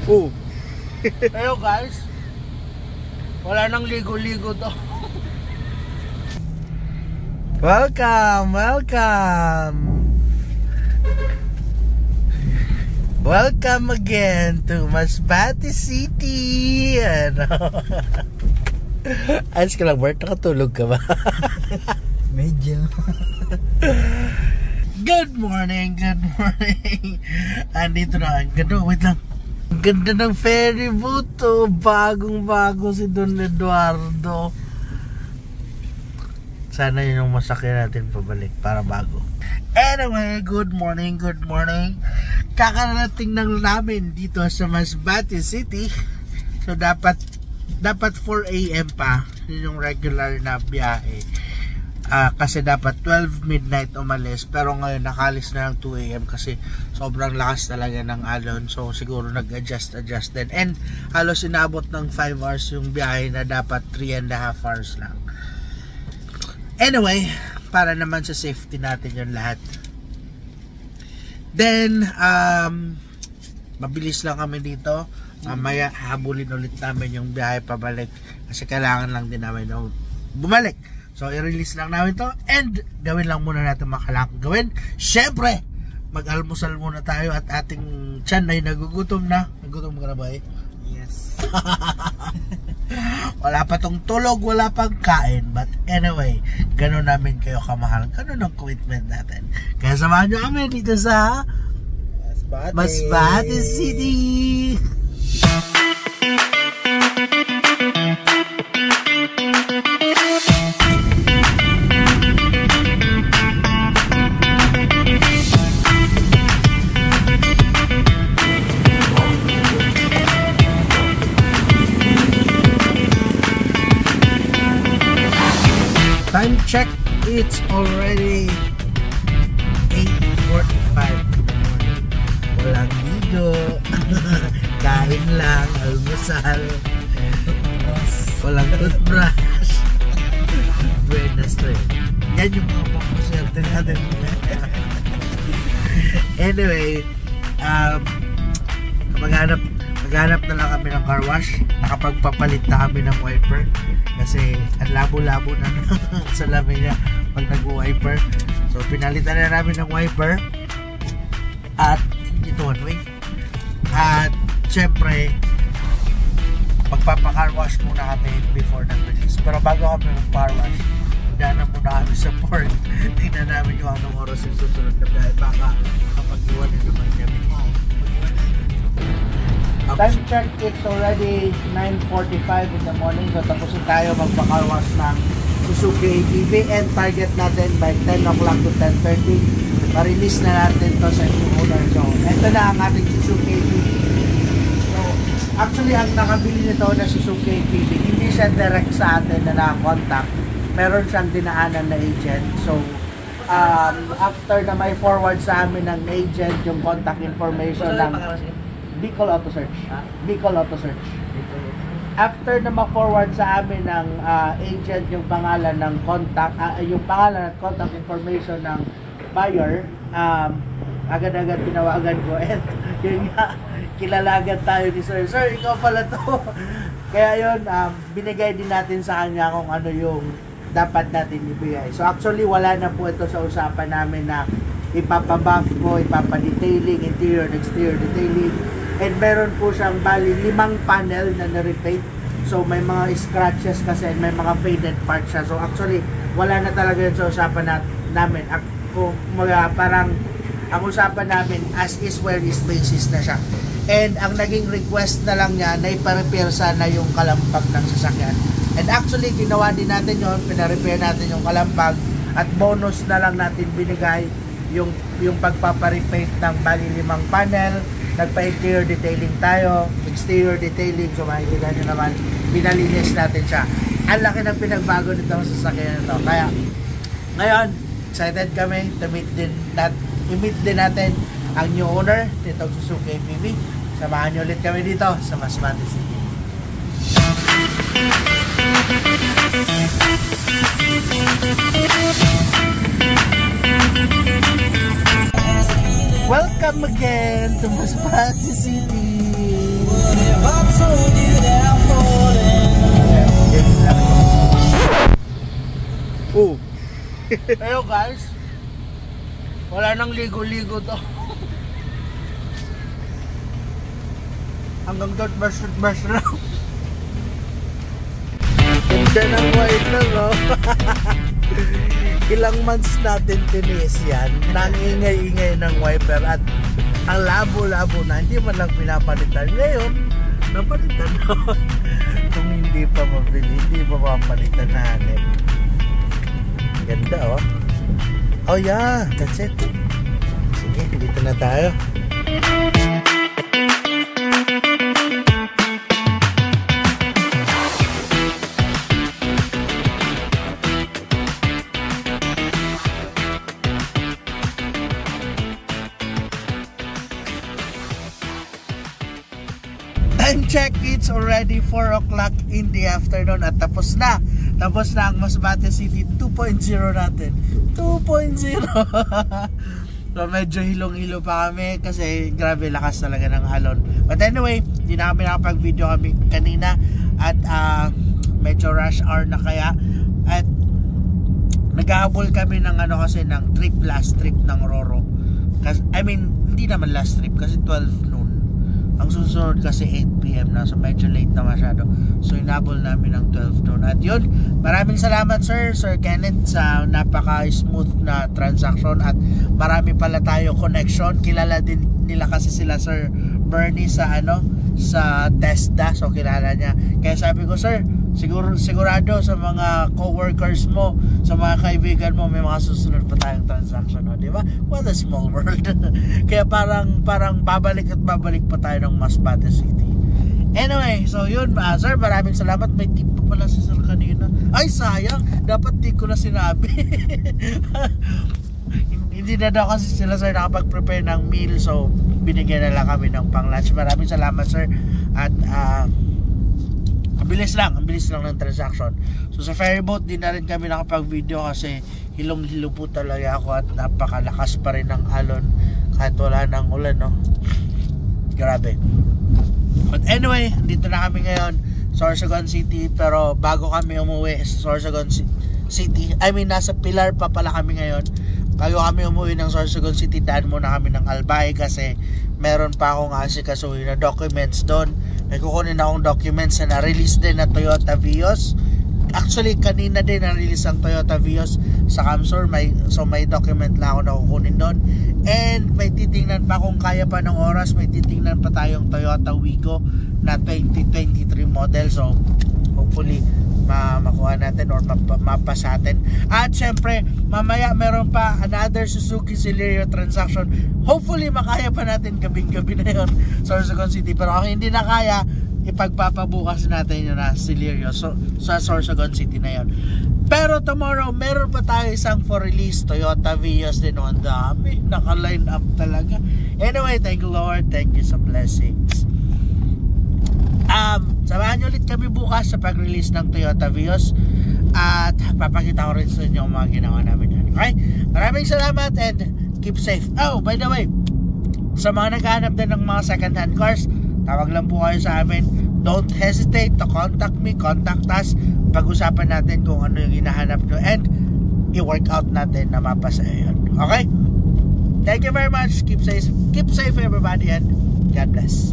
Oh. Ayo guys. Wala nang ligo-ligo to. Welcome, welcome. Welcome again to Masbate City. Ano? Ayos ka lang, Bert. Nakatulog ka ba? Medyo. Good morning, good morning. Andito na. Wait lang. Ang ganda ng ferry boat to. Bagong-bago si Don Eduardo. Sana yun yung masakyan natin pabalik para bago. Anyway, good morning, good morning. Kakarating ng namin dito sa Masbate City. So dapat 4 AM pa. Yun yung regular na biyahe. Kasi dapat 12 midnight umalis, pero ngayon nakalis na ng 2 AM kasi sobrang lakas talaga ng alon, so siguro nag-adjust din, and halos inabot ng 5 hours yung biyahe na dapat 3.5 hours lang. Anyway, para naman sa safety natin yung lahat. Then mabilis lang kami dito. Mamaya habulin ulit namin yung biyahe pabalik kasi kailangan lang din namin bumalik. So, i-release lang namin to and gawin lang muna natin makalakang gawin. Siyempre, mag-almusal muna tayo at ating tiyan ay nagugutom na. Nagugutom ka na ba eh? Yes. Wala pa tong tulog, wala pang kain. But anyway, ganun namin kayo kamahal. Ganun ang commitment natin. Kaya samahan nyo kami dito sa Masbate City. Time check, it's already 8:45 in the morning. Walang ligo. Kain lang, almusal. Walang toothbrush. Buenas to eh. Yan yung mga pakuserte natin. Anyway, maghanap na lang kami ng car wash. Nakapagpapalit na kami ng wiper kasi ang labo-labo na sa lamin niya pag nag-wiper. So pinalitan na namin ng wiper at ito one way. At syempre magpapa-car wash muna kami before nag-release. Pero bago kami mag-car wash, daan muna kami sa port. Tingnan namin yung anong oras yung susunod na dahil baka kapag iwan na naman kami. Time check, it's already 9:45 in the morning. So tapusin tayo magpa-car wash ng Suzuki ATV and target natin by 10 o'clock to 10:30. Ma-release na natin to sa inyong owner. So ito na ang ating Suzuki ATV. So actually ang nakabili nito na Suzuki ATV, hindi siya direct sa atin na nakakontakt. Meron siyang dinaanan na agent. So after na may forward sa amin ng agent yung contact information ng Bicol Auto Search. Bicol Auto Search. After na ma-forward sa amin ng agent yung pangalan ng contact, yung pangalan at contact information ng buyer, agad-agad tinawagan ko and yun nga, kilala agad tayo ni Sir. Sir, ikaw pala to. Kaya yun, binigay din natin sa kanya kung ano yung dapat natin ibigay. So actually, wala na po ito sa usapan namin na ipapabuff ko, ipapa-detailing, interior and exterior detailing. And meron po siyang bali 5 panel na na-repaint. So may mga scratches kasi and may mga faded parts siya. So actually wala na talaga yun sa usapan namin. Parang ang usapan namin as is where is basis na siya. And ang naging request na lang niya na ipa-repair sana yung kalampag ng sasakyan. And actually ginawa din natin yun, pina-repair natin yung kalampag at bonus na lang natin binigay yung pagpapa-repaint ng bali 5 panel. Nagpa-interior detailing tayo, exterior detailing, so makikita nyo naman, pinalinis natin siya. Ang laki ng pinagbago nito sa sasakyan nito. Kaya, ngayon, excited kami to meet din natin ang new owner nitong Suzuki ATV. Samahan nyo ulit kami dito sa Masbate City. Welcome again to Masbate City. if I told you that I'm falling? Ayo guys, wala nang ligo-ligo to. Hanggang toothbrush na. Ganda ng white na, no? Ilang months natin tinis yan. Nangingay-ingay ng wiper at ang labo-labo na. Hindi man lang pinapalitan. Ngayon, napalitan na. Kung hindi pa mabili, hindi pa mapalitan na hanip. Ganda, oh. Oh yeah, that's it. Sige, dito na tayo. Time check, it's already 4 o'clock in the afternoon at tapos na ang Masbate City 2.0 natin. 2.0. So medyo hilong-hilo pa kami kasi grabe lakas talaga ng alon. But anyway, hindi na kami nakapag-video kami kanina at medyo rush hour na kaya at naghahabol kami ng kasi ng last trip ng Roro. Kasi, I mean, hindi naman last trip kasi 12 noon. Ang susunod kasi 8 PM na, so medyo late na masyado. So inabol namin ng 12 noon. At yun, maraming salamat Sir Kenneth sa napaka-smooth na transaction at marami pala tayo connection. Kilala din nila kasi sila Sir Bernie sa sa TESDA, so kilala niya. Kaya sabi ko, Sir, sigurado sa mga co-workers mo, sa mga kaibigan mo, may mga susunod pa tayong transaction, no? Di ba? What a small world. Kaya parang babalik at babalik pa tayo ng Masbate City. Anyway, so yun, Sir, maraming salamat. May tip pa pala si Sir kanina. Ay, sayang, dapat di ko na sinabi. Hindi na daw kasi sila Sir nakapag-prepare ng meal, so binigyan na lang kami ng pang-lunch. Maraming salamat Sir. At ang bilis lang ng transaction. So sa ferryboat din na rin kami nakapag-video kasi hilong-hilo po talaga ako at napakalakas pa rin ng alon kahit wala ng ulan, no? Grabe. But anyway, dito na kami ngayon, Sorsogon City, pero bago kami umuwi sa Sorsogon City, I mean nasa Pilar pa pala kami ngayon. Bago kami umuwi ng Sorsogon City, daan muna kami ng Albay kasi meron pa akong asikasuhin na documents doon. May kukunin akong documents na na-release din na Toyota Vios. Actually, kanina din na-release ang Toyota Vios sa Camsor. So may document lang ako na kukunin doon. And may titingnan pa kung kaya pa ng oras. May titingnan pa tayong Toyota Wigo na 2023 model. So hopefully makuha natin or mapasa natin. At syempre, mamaya meron pa another Suzuki Celerio transaction. Hopefully makaya pa natin gabing-gabi na yun sa Sorsogon City. Pero kung hindi na kaya, ipagpapabukas natin yun na Celerio sa Sorsogon City na yun. Pero tomorrow, meron pa tayo isang for release Toyota Vios din. Ang dami, naka-line up talaga. Anyway, thank you Lord, thank you sa blessings. Samahan nyo ulit kami bukas sa pag-release ng Toyota Vios at papakita ko rin sa inyo ang mga ginawa namin yan. Okay? Maraming salamat and keep safe. Oh, by the way, sa mga naghahanap din ng mga second hand cars, tawag lang po kayo sa amin. Don't hesitate to contact me, contact us. Pag-usapan natin kung ano yung hinahanap nyo and i-work out natin na mapasa yun. Okay? Thank you very much. Keep safe everybody and God bless.